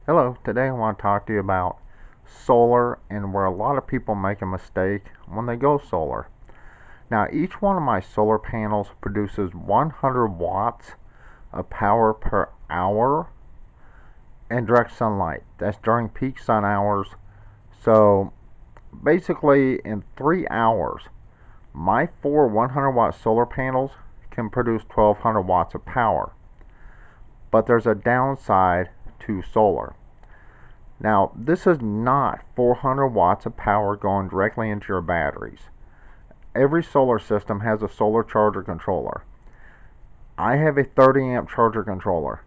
Hello, today I want to talk to you about solar and where a lot of people make a mistake when they go solar. Now, each one of my solar panels produces 100 watts of power per hour in direct sunlight. That's during peak sun hours. So, basically, in 3 hours, my four 100 watt solar panels can produce 1200 watts of power. But there's a downside to solar. Now, this is not 400 watts of power going directly into your batteries. Every solar system has a solar charger controller. I have a 30 amp charger controller.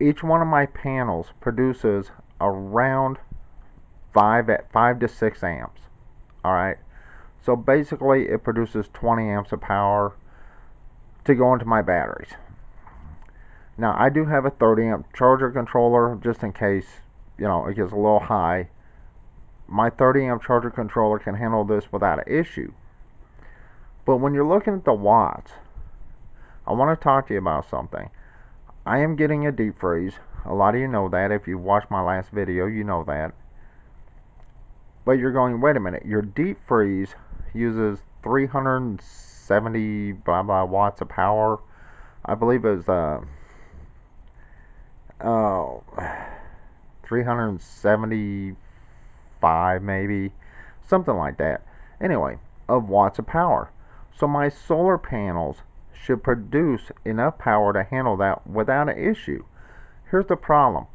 Each one of my panels produces around 5 to 6 amps. All right. So basically, it produces 20 amps of power to go into my batteries. Now, I do have a 30 amp charger controller just in case, it gets a little high. My 30 amp charger controller can handle this without an issue. But when you're looking at the watts, I want to talk to you about something. I am getting a deep freeze. A lot of you know that. If you watched my last video, you know that. But you're going, wait a minute, your deep freeze uses 370 blah blah watts of power. I believe it was oh, 375 maybe, something like that. Anyway, of watts of power. So my solar panels should produce enough power to handle that without an issue. Here's the problem.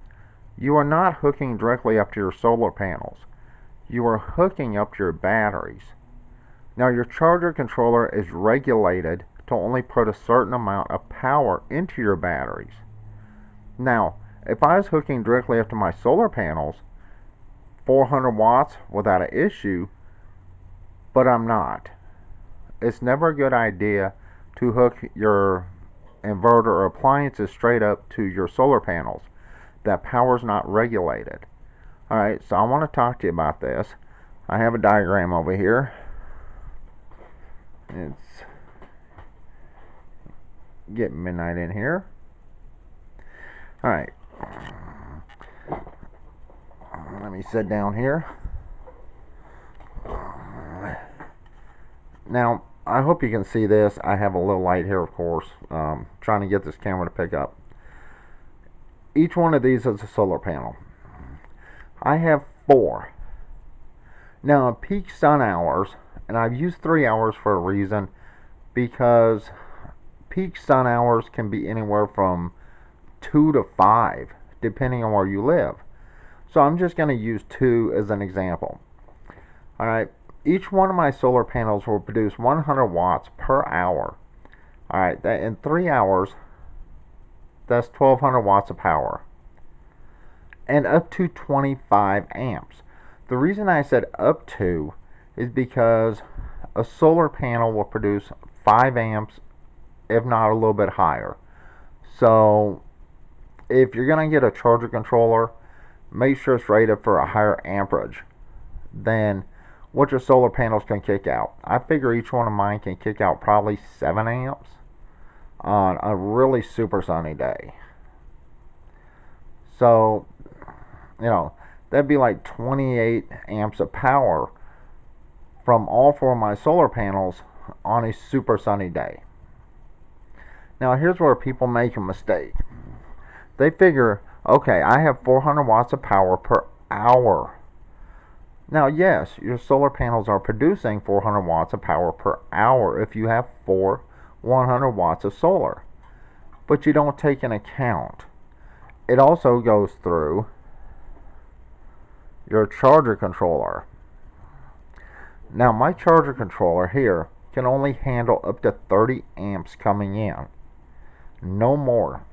You are not hooking directly up to your solar panels. You are hooking up to your batteries. Now your charger controller is regulated to only put a certain amount of power into your batteries. Now, if I was hooking directly up to my solar panels, 400 watts without an issue, but I'm not. It's never a good idea to hook your inverter or appliances straight up to your solar panels. That power is not regulated. Alright, so I want to talk to you about this. I have a diagram over here. It's getting midnight in here. Alright. Let me sit down here. Now, I hope you can see this. I have a little light here, of course. Trying to get this camera to pick up. Each one of these is a solar panel. I have 4. Now, in peak sun hours, and I've used 3 hours for a reason, because peak sun hours can be anywhere from 2 to 5, depending on where you live. So I'm just going to use 2 as an example. Alright, each one of my solar panels will produce 100 watts per hour. Alright, that in 3 hours, that's 1200 watts of power. And up to 25 amps. The reason I said up to is because a solar panel will produce 5 amps, if not a little bit higher. So if you're going to get a charger controller, make sure it's rated for a higher amperage than what your solar panels can kick out. I figure each one of mine can kick out probably 7 amps on a really super sunny day. So, that'd be like 28 amps of power from all 4 of my solar panels on a super sunny day. Now, here's where people make a mistake. They figure, okay, I have 400 watts of power per hour. Now, yes, your solar panels are producing 400 watts of power per hour if you have 4 100 watts of solar. But you don't take into account. It also goes through your charger controller. Now, my charger controller here can only handle up to 30 amps coming in. No more.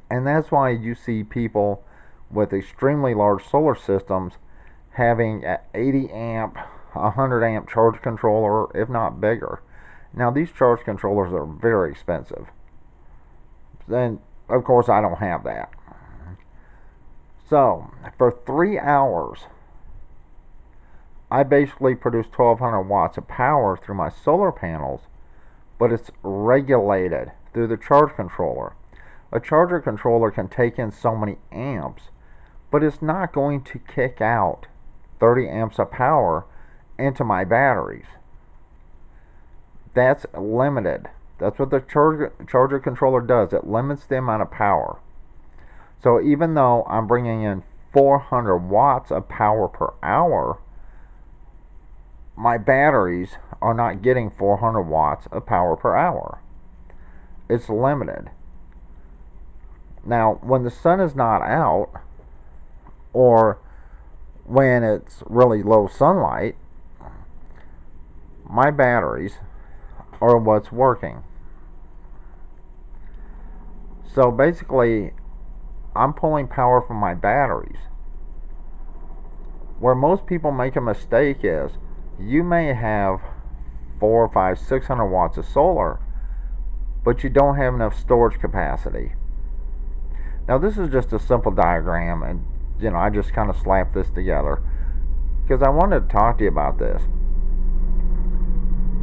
And that's why you see people with extremely large solar systems having an 80 amp, 100 amp charge controller, if not bigger. Now, these charge controllers are very expensive. Then, of course, I don't have that. So, for 3 hours, I basically produce 1200 watts of power through my solar panels, but it's regulated through the charge controller. A charger controller can take in so many amps, but it's not going to kick out 30 amps of power into my batteries. That's limited. That's what the charger controller does. It limits the amount of power. So even though I'm bringing in 400 watts of power per hour, my batteries are not getting 400 watts of power per hour. It's limited. Now, when the sun is not out, or when it's really low sunlight, my batteries are what's working. So basically, I'm pulling power from my batteries. Where most people make a mistake is, you may have 4, 5, 600 watts of solar, but you don't have enough storage capacity. Now this is just a simple diagram, and I just kind of slapped this together because I wanted to talk to you about this.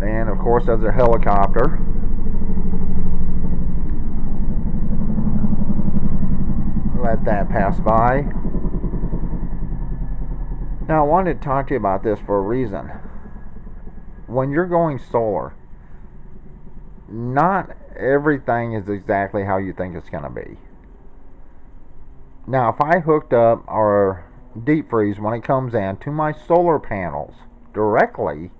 And of course, there's a helicopter. Let that pass by. Now I wanted to talk to you about this for a reason. When you're going solar, not everything is exactly how you think it's going to be. Now, if I hooked up our deep freeze when it comes in to my solar panels directly,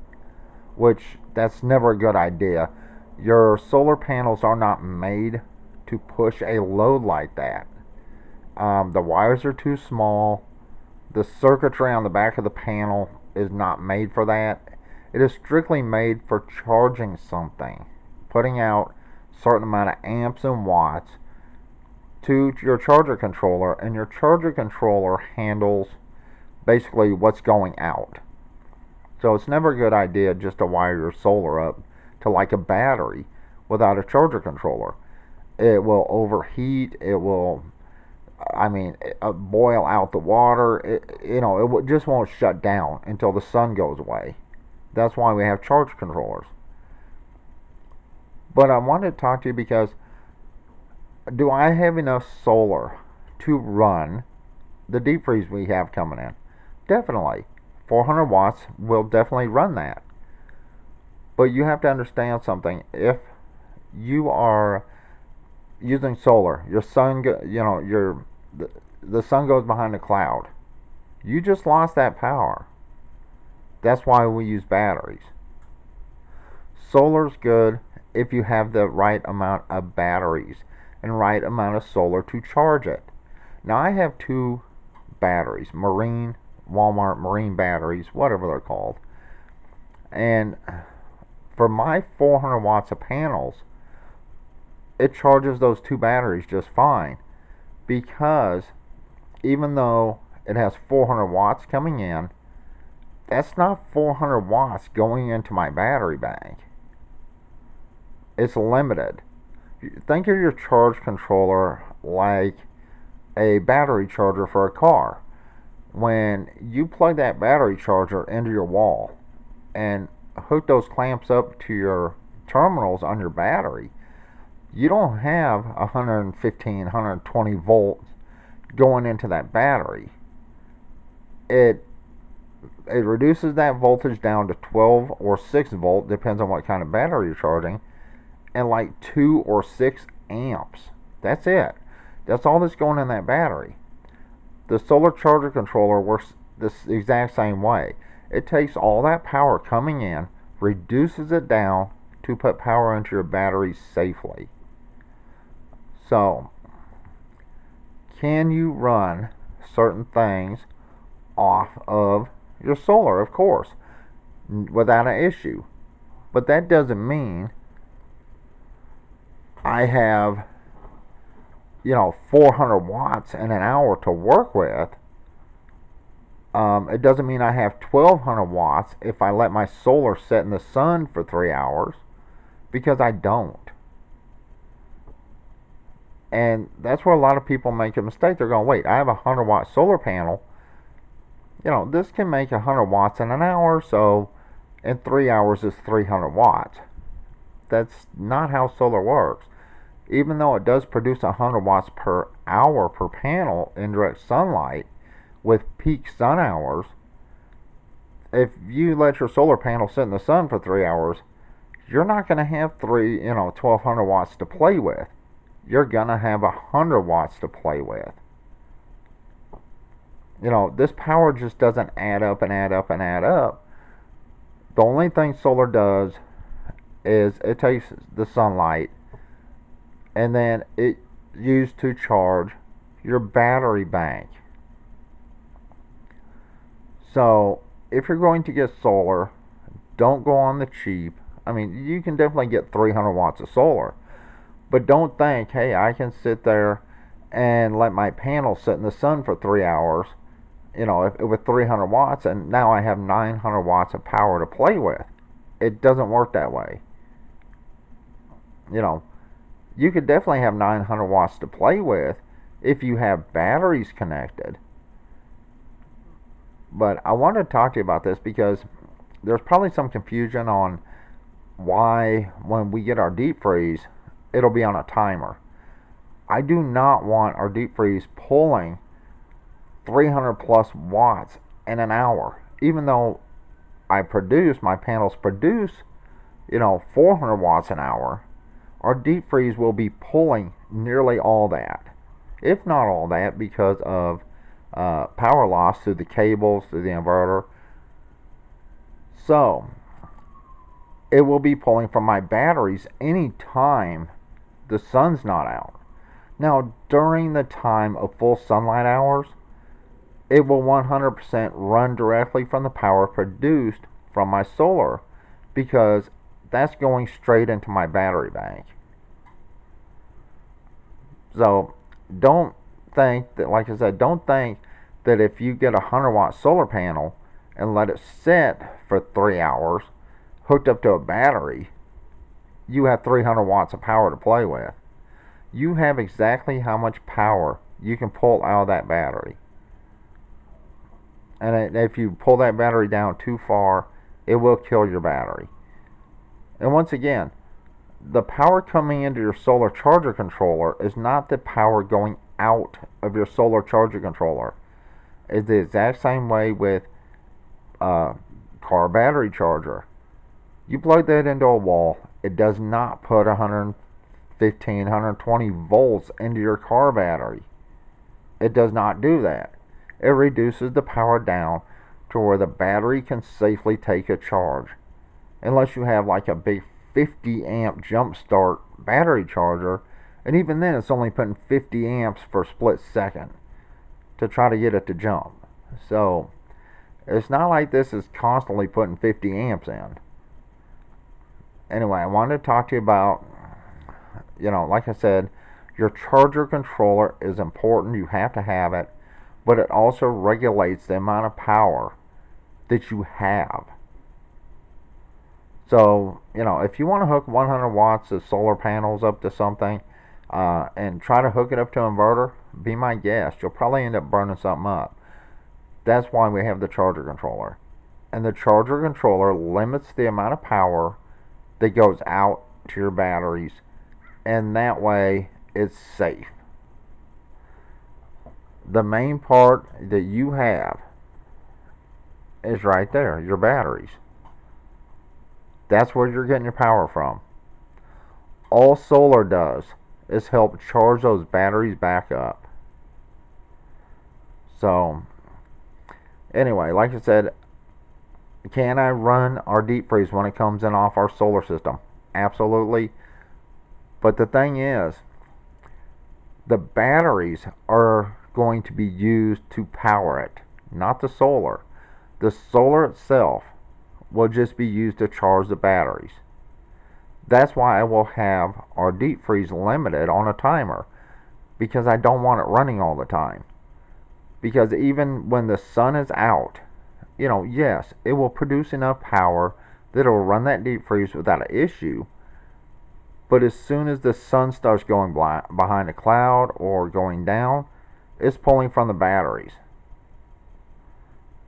which that's never a good idea. Your solar panels are not made to push a load like that. The wires are too small. The circuitry on the back of the panel is not made for that. It is strictly made for charging something, putting out a certain amount of amps and watts to your charger controller, and your charger controller handles basically what's going out. So it's never a good idea just to wire your solar up to like a battery without a charger controller. It will overheat. It will, boil out the water. It just won't shut down until the sun goes away. That's why we have charge controllers. But I wanted to talk to you because, do I have enough solar to run the deep freeze we have coming in? Definitely. 400 watts will definitely run that. But you have to understand something. If you are using solar, your sun, the sun goes behind a cloud. You just lost that power. That's why we use batteries. Solar's good if you have the right amount of batteries and right amount of solar to charge it. Now I have two batteries, Walmart marine batteries, whatever they're called. And for my 400 watts of panels, it charges those two batteries just fine, because even though it has 400 watts coming in, that's not 400 watts going into my battery bank. It's limited. Think of your charge controller like a battery charger for a car. When you plug that battery charger into your wall and hook those clamps up to your terminals on your battery, you don't have 115, 120 volts going into that battery. It reduces that voltage down to 12 or 6 volt, depends on what kind of battery you're charging, and like 2 or 6 amps. That's it. That's all that's going in that battery. The solar charger controller works this exact same way. It takes all that power coming in, reduces it down to put power into your battery safely. So, can you run certain things off of your solar? Of course, without an issue. But that doesn't mean I have 400 watts in an hour to work with. It doesn't mean I have 1200 watts if I let my solar sit in the sun for 3 hours, because I don't. And that's where a lot of people make a mistake. They're going, wait, I have a 100 watt solar panel. This can make 100 watts in an hour, so in 3 hours is 300 watts. That's not how solar works. even though it does produce 100 watts per hour per panel in direct sunlight with peak sun hours, if you let your solar panel sit in the sun for 3 hours, you're not going to have 1200 watts to play with. You're going to have 100 watts to play with. This power just doesn't add up and add up and add up. The only thing solar does is it takes the sunlight and then it used to charge your battery bank. So if you're going to get solar, don't go on the cheap. I mean, you can definitely get 300 watts of solar, but don't think, hey, I can sit there and let my panel sit in the sun for 3 hours, with 300 watts, and now I have 900 watts of power to play with. It doesn't work that way. You could definitely have 900 watts to play with if you have batteries connected. But I wanted to talk to you about this because there's probably some confusion on why when we get our deep freeze, it'll be on a timer. I do not want our deep freeze pulling 300 plus watts in an hour. Even though my panels produce, 400 watts an hour, our deep freeze will be pulling nearly all that, if not all that, because of power loss through the cables, through the inverter. So it will be pulling from my batteries anytime the sun's not out. Now, during the time of full sunlight hours, it will 100% run directly from the power produced from my solar, because that's going straight into my battery bank. So don't think that, like I said, don't think that if you get a 100 watt solar panel and let it sit for 3 hours hooked up to a battery, you have 300 watts of power to play with. You have exactly how much power you can pull out of that battery. And if you pull that battery down too far, it will kill your battery. And once again, the power coming into your solar charger controller is not the power going out of your solar charger controller. It's the exact same way with a car battery charger. You plug that into a wall, it does not put 115, 120 volts into your car battery. It does not do that. It reduces the power down to where the battery can safely take a charge. Unless you have like a big 50 amp jump start battery charger, and even then it's only putting 50 amps for a split second to try to get it to jump. So it's not like this is constantly putting 50 amps in. Anyway, I wanted to talk to you about, like I said, your charger controller is important. You have to have it, but it also regulates the amount of power that you have. So, if you want to hook 100 watts of solar panels up to something and try to hook it up to an inverter, be my guest. You'll probably end up burning something up. That's why we have the charger controller. And the charger controller limits the amount of power that goes out to your batteries, and that way it's safe. The main part that you have is right there, your batteries. That's where you're getting your power from. All solar does is help charge those batteries back up. So, anyway, like I said, can I run our deep freeze when it comes in off our solar system? Absolutely. But the thing is, the batteries are going to be used to power it, not the solar. The solar itself will just be used to charge the batteries. That's why I will have our deep freeze limited on a timer, because I don't want it running all the time. Because even when the sun is out, yes, it will produce enough power that it will run that deep freeze without an issue. But as soon as the sun starts going behind a cloud or going down, it's pulling from the batteries.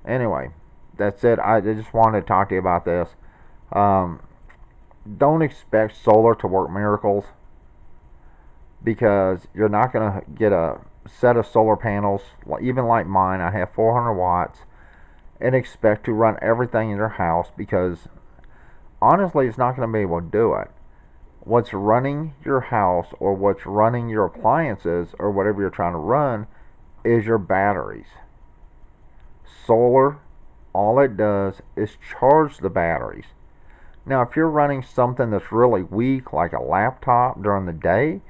Anyway, that's it. I just wanted to talk to you about this. Don't expect solar to work miracles. because you're not going to get a set of solar panels, even like mine. I have 400 watts, and expect to run everything in your house, because honestly, it's not going to be able to do it. What's running your house, or what's running your appliances, or whatever you're trying to run, is your batteries. Solar, all it does is charge the batteries. Now, if you're running something that's really weak, like a laptop during the day,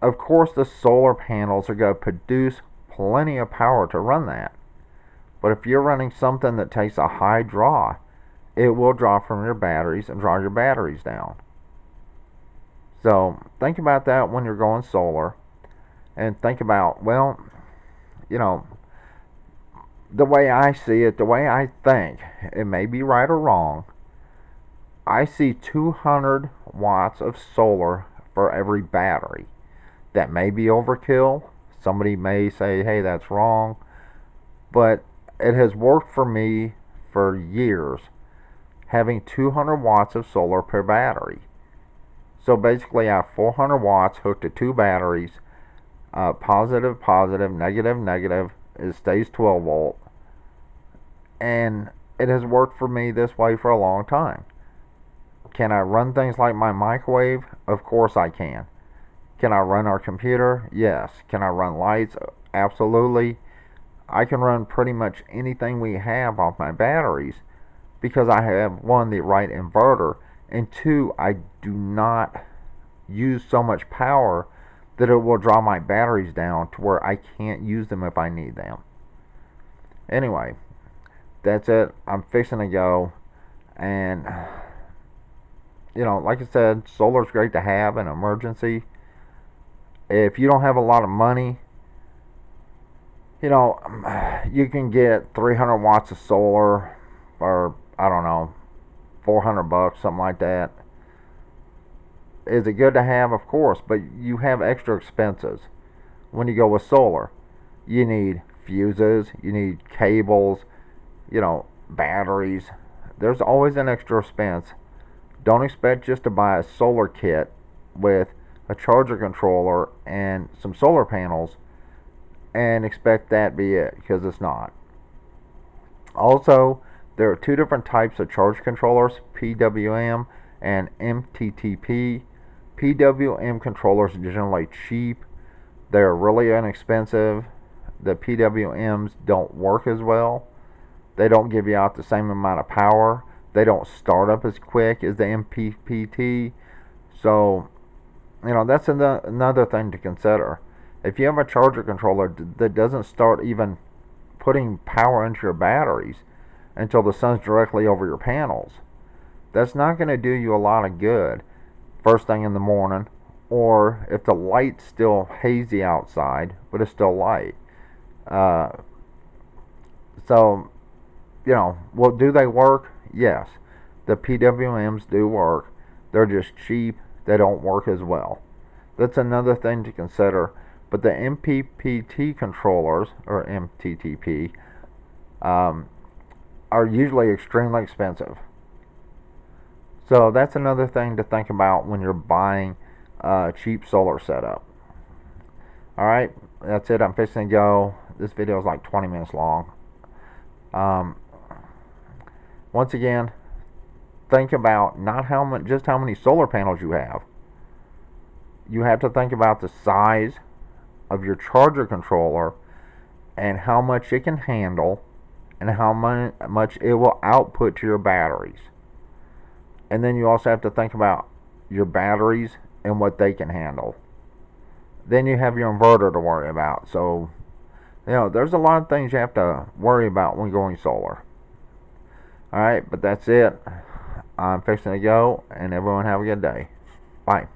of course the solar panels are going to produce plenty of power to run that. But if you're running something that takes a high draw, it will draw from your batteries and draw your batteries down. So think about that when you're going solar, and think about, well, you know, the way I see it, the way I think, it may be right or wrong, I see 200 watts of solar for every battery. That may be overkill. Somebody may say, hey, that's wrong. But it has worked for me for years, having 200 watts of solar per battery. So basically, I have 400 watts hooked to two batteries, positive, positive, negative, negative. It stays 12 volt. And it has worked for me this way for a long time. Can I run things like my microwave? Of course I can. Can I run our computer? Yes. Can I run lights? Absolutely. I can run pretty much anything we have off my batteries, because I have, one, the right inverter, and two, I do not use so much power that it will draw my batteries down to where I can't use them if I need them. Anyway, that's it. I'm fixing to go, and like I said, solar's great to have in an emergency. If you don't have a lot of money, you can get 300 watts of solar for, I don't know, $400, something like that. Is it good to have? Of course, but you have extra expenses when you go with solar. You need fuses, you need cables, batteries. There's always an extra expense. Don't expect just to buy a solar kit with a charger controller and some solar panels and expect that be it, because it's not. Also, there are two different types of charge controllers, PWM and MTTP. PWM controllers are generally cheap. They're really inexpensive. The PWMs don't work as well. They don't give you out the same amount of power. They don't start up as quick as the MPPT. So, that's another thing to consider. If you have a charger controller that doesn't start even putting power into your batteries until the sun's directly over your panels, that's not going to do you a lot of good first thing in the morning, or if the light's still hazy outside, but it's still light. Uh, so, well, do they work? Yes. The PWMs do work. They're just cheap. They don't work as well. That's another thing to consider. But the MPPT controllers, or MTTP, are usually extremely expensive. So that's another thing to think about when you're buying a cheap solar setup. Alright, that's it. I'm fixing to go. This video is like 20 minutes long. Once again, think about not just how many solar panels you have. You have to think about the size of your charger controller and how much it can handle and how much it will output to your batteries. And then you also have to think about your batteries and what they can handle. Then you have your inverter to worry about. So, there's a lot of things you have to worry about when going solar. Alright, but that's it. I'm fixing to go, and everyone have a good day. Bye.